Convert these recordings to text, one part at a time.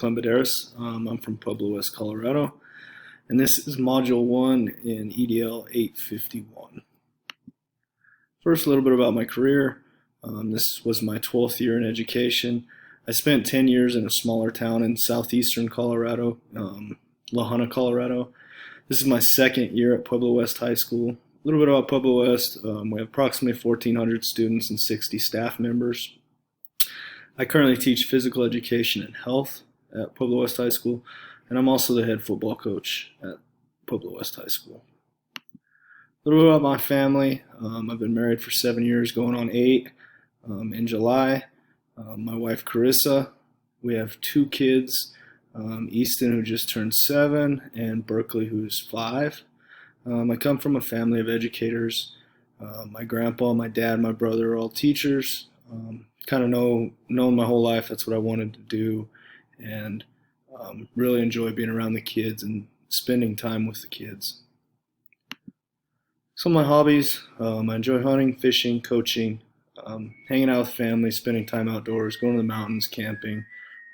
Clembaderis. I'm from Pueblo West, Colorado, and this is Module 1 in EDL 851. First, a little bit about my career. This was my 12th year in education. I spent 10 years in a smaller town in southeastern Colorado, La Junta, Colorado. This is my second year at Pueblo West High School. A little bit about Pueblo West. We have approximately 1,400 students and 60 staff members. I currently teach physical education and health at Pueblo West High School, and I'm also the head football coach at Pueblo West High School. A little bit about my family. I've been married for 7 years, going on 8 in July. My wife Carissa. We have 2 kids, Easton, who just turned 7, and Berkeley, who's 5. I come from a family of educators. My grandpa, my dad, my brother are all teachers. Kind of known my whole life that's what I wanted to do, and really enjoy being around the kids and spending time with the kids. Some of my hobbies, I enjoy hunting, fishing, coaching, hanging out with family, spending time outdoors, going to the mountains, camping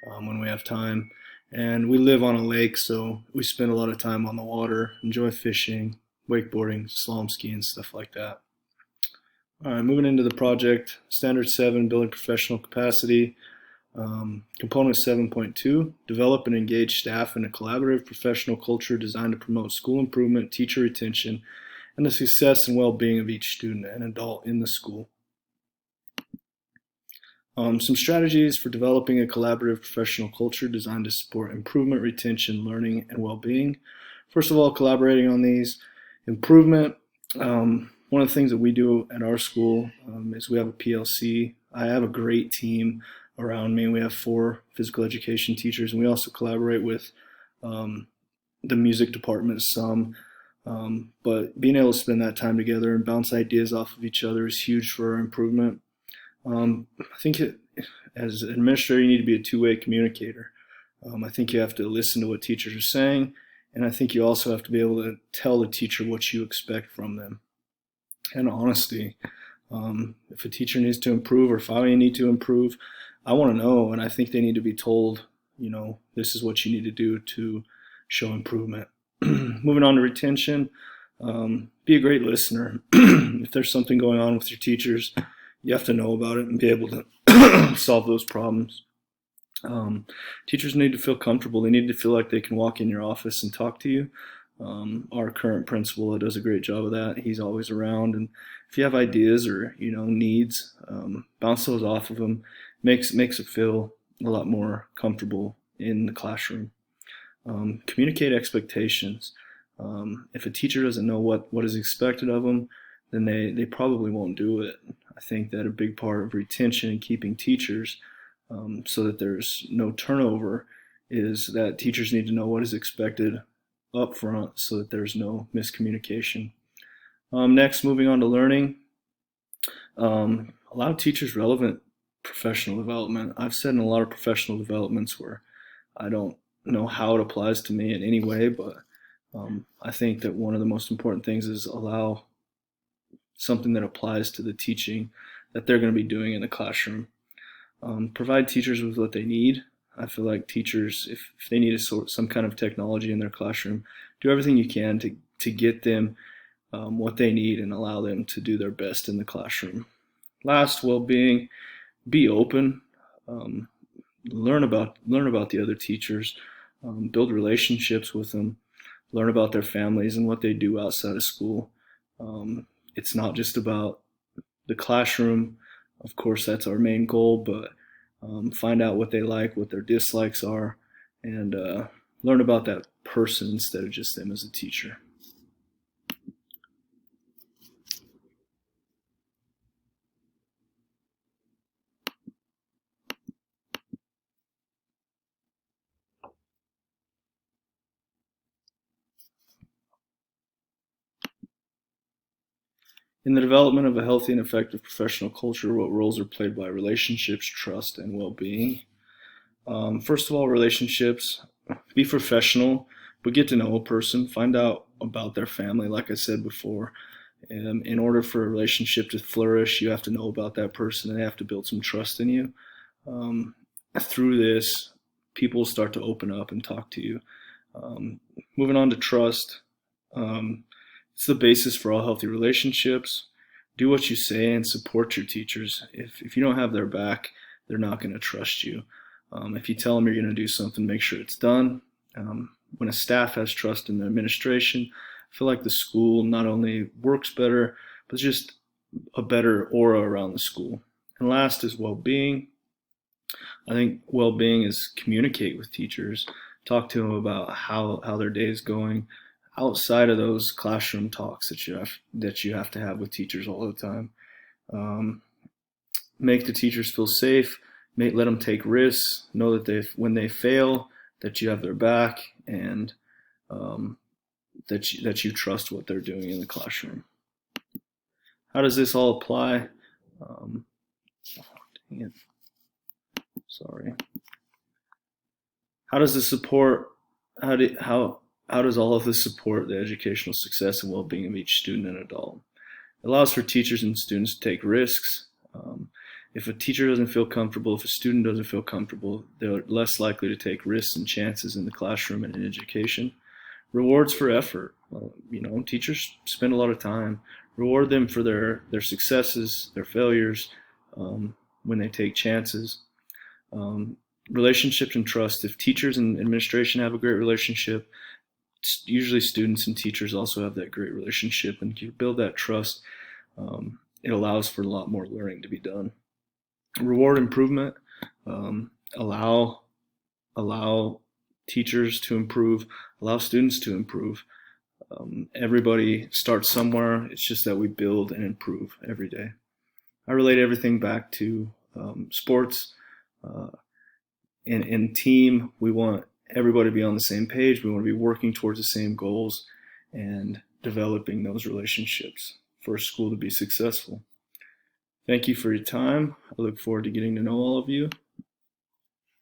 when we have time. And we live on a lake, so we spend a lot of time on the water, enjoy fishing, wakeboarding, slalom skiing, stuff like that. All right, moving into the project, Standard 7, building professional capacity. Component 7.2, develop and engage staff in a collaborative professional culture designed to promote school improvement, teacher retention, and the success and well-being of each student and adult in the school. Some strategies for developing a collaborative professional culture designed to support improvement, retention, learning, and well-being. First of all, collaborating on these. Improvement. One of the things that we do at our school is we have a PLC. I have a great team around me. We have 4 physical education teachers, and we also collaborate with the music department some. But being able to spend that time together and bounce ideas off of each other is huge for our improvement. I think as an administrator, you need to be a two-way communicator. I think you have to listen to what teachers are saying, and I think you also have to be able to tell the teacher what you expect from them. And honesty. If a teacher needs to improve or if I need to improve, I want to know, and I think they need to be told, this is what you need to do to show improvement. Moving on to retention, be a great listener. If there's something going on with your teachers, you have to know about it and be able to solve those problems. Teachers need to feel comfortable. They need to feel like they can walk in your office and talk to you. Our current principal does a great job of that. He's always around, and if you have ideas or needs, bounce those off of him. Makes it feel a lot more comfortable in the classroom. Communicate expectations. If a teacher doesn't know what is expected of them, then they probably won't do it. I think that a big part of retention and keeping teachers so that there's no turnover is that teachers need to know what is expected up front so that there's no miscommunication. Next, moving on to learning. A lot of teachers relevant professional development. I've said in a lot of professional developments where I don't know how it applies to me in any way, but I think that one of the most important things is allow something that applies to the teaching that they're going to be doing in the classroom. Provide teachers with what they need. I feel like teachers, if they need some kind of technology in their classroom, do everything you can to get them what they need and allow them to do their best in the classroom. Last, well-being. Be open. Learn about the other teachers. Build relationships with them. Learn about their families and what they do outside of school. It's not just about the classroom. Of course, that's our main goal, but find out what they like, what their dislikes are, and learn about that person instead of just them as a teacher. In the development of a healthy and effective professional culture, what roles are played by relationships, trust, and well-being? First of all, relationships. Be professional, but get to know a person. Find out about their family, like I said before. In order for a relationship to flourish, you have to know about that person and they have to build some trust in you. Through this, people start to open up and talk to you. Moving on to trust. It's the basis for all healthy relationships. Do what you say and support your teachers. If you don't have their back, they're not going to trust you. If you tell them you're going to do something, make sure it's done. When a staff has trust in the administration, I feel like the school not only works better, but just a better aura around the school. And last is well-being. I think well-being is communicate with teachers, talk to them about how their day is going, outside of those classroom talks that you have to have with teachers all the time. Make the teachers feel safe. Let them take risks. Know that when they fail, that you have their back, and that you trust what they're doing in the classroom. How does this all apply? Dang it. Sorry. How does this support? How does all of this support the educational success and well-being of each student and adult? It allows for teachers and students to take risks. If a teacher doesn't feel comfortable, if a student doesn't feel comfortable, they're less likely to take risks and chances in the classroom and in education. Rewards for effort. Well, teachers spend a lot of time. Reward them for their successes, their failures, when they take chances. Relationships and trust. If teachers and administration have a great relationship, usually students and teachers also have that great relationship, and if you build that trust, it allows for a lot more learning to be done. Reward improvement. Allow teachers to improve, allow students to improve. Everybody starts somewhere. It's just that we build and improve every day. I relate everything back to sports. In team, we want everybody to be on the same page. We want to be working towards the same goals and developing those relationships for a school to be successful. Thank you for your time. I look forward to getting to know all of you.